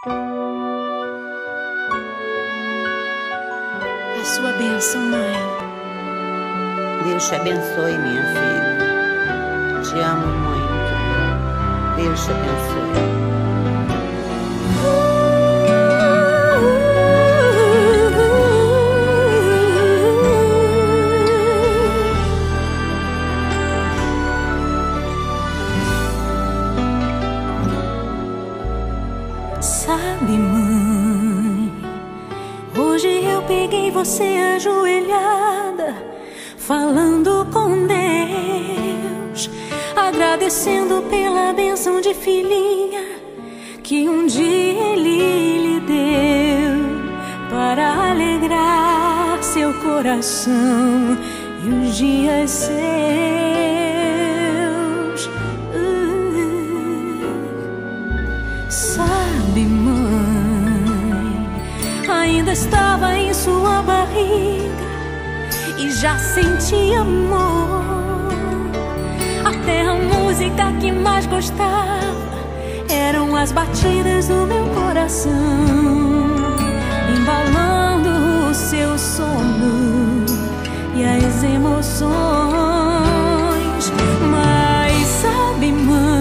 A sua bênção, mãe. Deus te abençoe, minha filha. Te amo muito. Deus te abençoe. Sabe, mãe, hoje eu peguei você ajoelhada, falando com Deus, agradecendo pela bênção de filhinha que um dia Ele lhe deu, para alegrar seu coração e os dias seus. Sabe, mãe, ainda estava em sua barriga e já sentia amor. Até a música que mais gostava eram as batidas do meu coração, embalando o seu sono e as emoções. Mas sabe, mãe,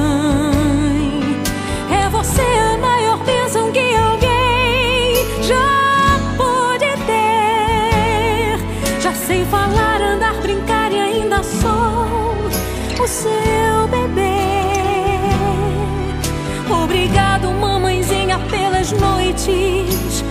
é você a maior bênção que alguém já pôde ter. Já sei falar, andar, brincar e ainda sou o seu bebê. Obrigado, mamãezinha, pelas noites.